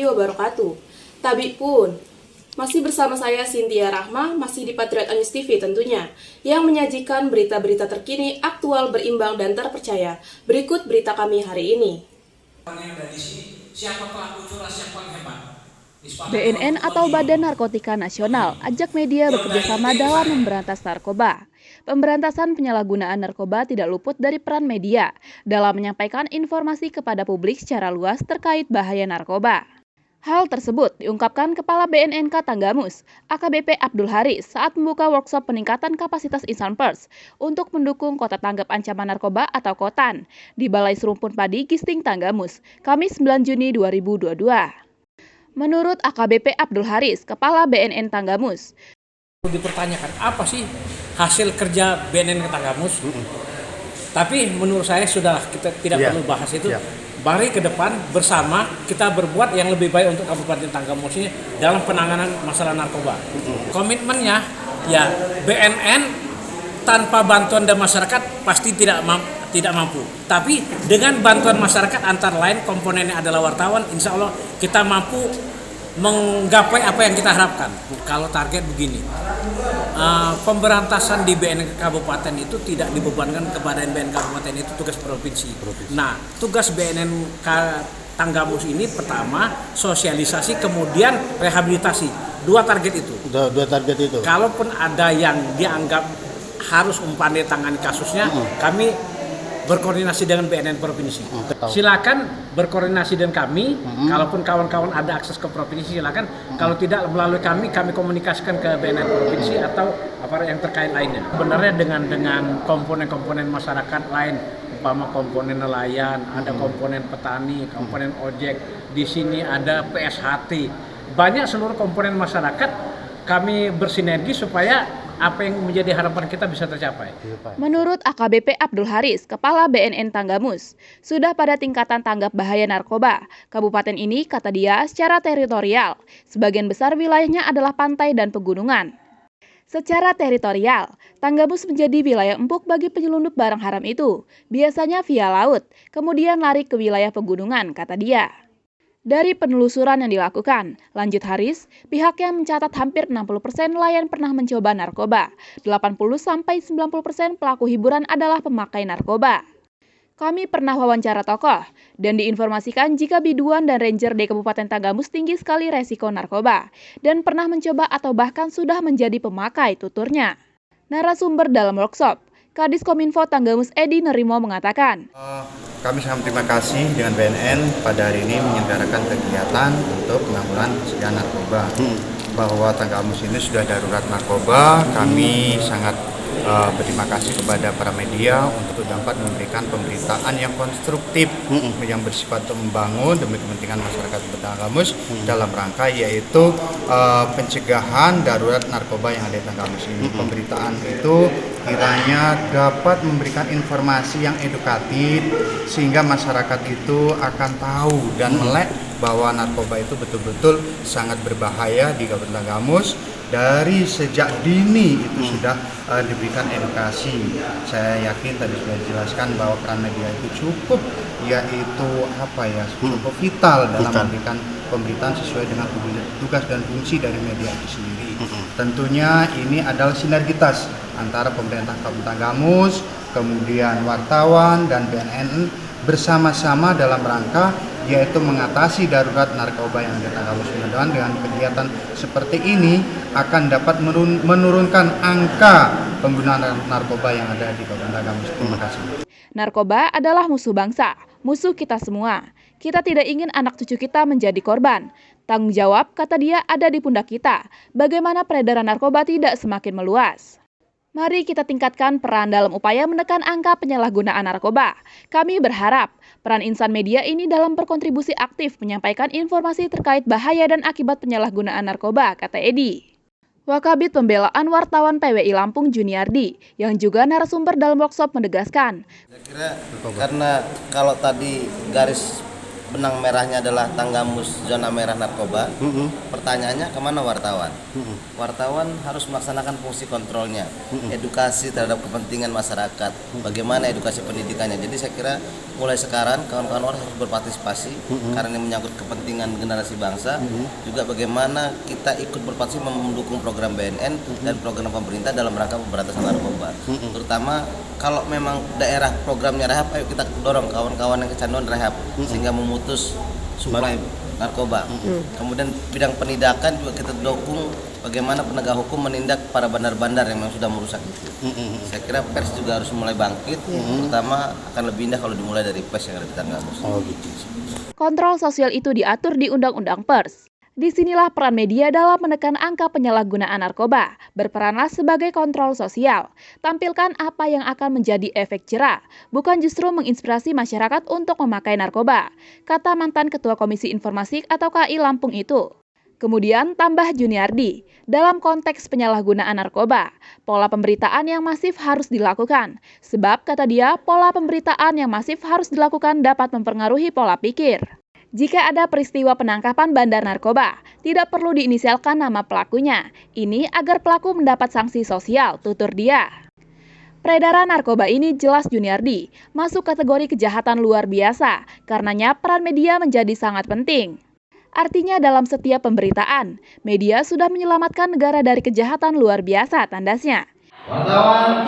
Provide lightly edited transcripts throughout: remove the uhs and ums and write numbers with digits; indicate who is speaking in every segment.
Speaker 1: wabarakatuh. Tabi pun, masih bersama saya Cynthia Rahma, masih di Patriot News TV tentunya, yang menyajikan berita-berita terkini, aktual, berimbang, dan terpercaya. Berikut berita kami hari ini.
Speaker 2: BNN atau Badan Narkotika Nasional ajak media bekerjasama dalam memberantas narkoba. Pemberantasan penyalahgunaan narkoba tidak luput dari peran media dalam menyampaikan informasi kepada publik secara luas terkait bahaya narkoba. Hal tersebut diungkapkan Kepala BNNK Tanggamus, AKBP Abdul Haris saat membuka workshop peningkatan kapasitas Insan Pers untuk mendukung Kota Tanggap Ancaman Narkoba atau KOTAN di Balai Serumpun Padi Gisting Tanggamus, Kamis 9 Juni 2022. Menurut AKBP Abdul Haris, Kepala BNN Tanggamus,
Speaker 3: dipertanyakan apa sih hasil kerja BNN Tanggamus? Tapi menurut saya sudah kita tidak perlu bahas itu. Mari ke depan bersama kita berbuat yang lebih baik untuk Kabupaten Tanggamus ini dalam penanganan masalah narkoba. Komitmennya ya BNN tanpa bantuan dari masyarakat pasti tidak mampu. Tapi dengan bantuan masyarakat antara lain komponennya adalah wartawan, insya Allah kita mampu menggapai apa yang kita harapkan. Kalau target begini, pemberantasan di BNN Kabupaten itu tidak dibebankan kepada BNN Kabupaten, itu tugas provinsi. Nah, tugas BNN Tanggamus ini pertama sosialisasi, kemudian rehabilitasi. Dua target itu. Kalaupun ada yang dianggap harus umpannya tangani kasusnya, kami berkoordinasi dengan BNN provinsi. Silakan berkoordinasi dengan kami. Kalaupun kawan-kawan ada akses ke provinsi silakan. Kalau tidak melalui kami komunikasikan ke BNN provinsi atau aparat yang terkait lainnya. Sebenarnya dengan komponen-komponen masyarakat lain, umpama komponen nelayan, ada komponen petani, komponen ojek. Di sini ada PSHT. Banyak seluruh komponen masyarakat kami bersinergi supaya apa yang menjadi harapan kita bisa tercapai.
Speaker 2: Menurut AKBP Abdul Haris, Kepala BNN Tanggamus, sudah pada tingkatan tanggap bahaya narkoba. Kabupaten ini, kata dia, secara teritorial, sebagian besar wilayahnya adalah pantai dan pegunungan. Secara teritorial, Tanggamus menjadi wilayah empuk bagi penyelundup barang haram itu, biasanya via laut, kemudian lari ke wilayah pegunungan, kata dia. Dari penelusuran yang dilakukan, lanjut Haris, pihaknya mencatat hampir 60% nelayan pernah mencoba narkoba. 80-90% pelaku hiburan adalah pemakai narkoba. Kami pernah wawancara tokoh, dan diinformasikan jika biduan dan ranger di Kabupaten Tanggamus tinggi sekali resiko narkoba, dan pernah mencoba atau bahkan sudah menjadi pemakai, tuturnya. Narasumber dalam workshop, Kadis Kominfo Tanggamus Edi Nerimo mengatakan,
Speaker 4: kami sangat terima kasih dengan BNN pada hari ini menyelenggarakan kegiatan untuk penanggulangan pencegahan narkoba. Bahwa Tanggamus ini sudah darurat narkoba, kami sangat berterima kasih kepada para media untuk dapat memberikan pemberitaan yang konstruktif, yang bersifat untuk membangun demi kepentingan masyarakat Tanggamus dalam rangka yaitu pencegahan darurat narkoba yang ada di Tanggamus ini. Pemberitaan itu kiranya dapat memberikan informasi yang edukatif sehingga masyarakat itu akan tahu dan melek bahwa narkoba itu betul-betul sangat berbahaya di Kabupaten Tanggamus. Dari sejak dini itu sudah diberikan edukasi. Saya yakin tadi sudah dijelaskan bahwa peran media itu cukup, yaitu cukup vital dalam memberikan pemberitaan sesuai dengan tugas dan fungsi dari media itu sendiri. Tentunya ini adalah sinergitas antara pemerintah Kabupaten Tanggamus, kemudian wartawan dan BNN bersama-sama dalam rangka yaitu mengatasi darurat narkoba yang ada di Tanggamus. Mudah-mudahan dengan kegiatan seperti ini akan dapat menurunkan angka penggunaan narkoba yang ada di Kabupaten Tanggamus. Terima kasih.
Speaker 2: Narkoba adalah musuh bangsa, musuh kita semua. Kita tidak ingin anak cucu kita menjadi korban. Tanggung jawab, kata dia, ada di pundak kita. Bagaimana peredaran narkoba tidak semakin meluas? Mari kita tingkatkan peran dalam upaya menekan angka penyalahgunaan narkoba. Kami berharap peran insan media ini dalam berkontribusi aktif menyampaikan informasi terkait bahaya dan akibat penyalahgunaan narkoba, kata Edi. Wakabit Pembelaan Wartawan PWI Lampung Juniardi, yang juga narasumber dalam workshop menegaskan.
Speaker 5: Saya kira karena kalau tadi garis benang merahnya adalah Tanggamus zona merah narkoba. Pertanyaannya kemana wartawan? Wartawan harus melaksanakan fungsi kontrolnya, edukasi terhadap kepentingan masyarakat, bagaimana edukasi pendidikannya. Jadi saya kira mulai sekarang kawan-kawan harus berpartisipasi karena ini menyangkut kepentingan generasi bangsa. Juga bagaimana kita ikut berpartisipasi mendukung program BNN dan program pemerintah dalam rangka pemberantasan narkoba. Terutama kalau memang daerah programnya rehab, ayo kita dorong kawan-kawan yang kecanduan rehab sehingga memutus suplai narkoba. Kemudian bidang penindakan juga kita dukung bagaimana penegak hukum menindak para bandar-bandar yang memang sudah merusak itu. Saya kira pers juga harus mulai bangkit, terutama akan lebih indah kalau dimulai dari pers yang ada di Tanggamus.
Speaker 2: Kontrol sosial itu diatur di Undang-Undang Pers. Disinilah peran media dalam menekan angka penyalahgunaan narkoba. Berperanlah sebagai kontrol sosial. Tampilkan apa yang akan menjadi efek jera, bukan justru menginspirasi masyarakat untuk memakai narkoba, kata mantan Ketua Komisi Informasi atau KI Lampung itu. Kemudian tambah Juniardi, dalam konteks penyalahgunaan narkoba, pola pemberitaan yang masif harus dilakukan. Sebab, kata dia, pola pemberitaan yang masif harus dilakukan dapat mempengaruhi pola pikir. Jika ada peristiwa penangkapan bandar narkoba, tidak perlu diinisialkan nama pelakunya. Ini agar pelaku mendapat sanksi sosial, tutur dia. Peredaran narkoba ini jelas Juniardi, masuk kategori kejahatan luar biasa, karenanya peran media menjadi sangat penting. Artinya dalam setiap pemberitaan, media sudah menyelamatkan negara dari kejahatan luar biasa, tandasnya.
Speaker 6: Wartawan,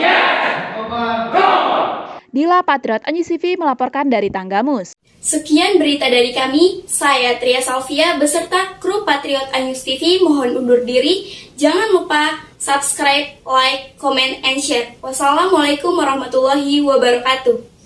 Speaker 2: Dila Patriot Anyus TV melaporkan dari Tanggamus.
Speaker 7: Sekian berita dari kami, saya Tria Salvia beserta kru Patriot Anyus TV mohon undur diri. Jangan lupa subscribe, like, comment, and share. Wassalamualaikum warahmatullahi wabarakatuh.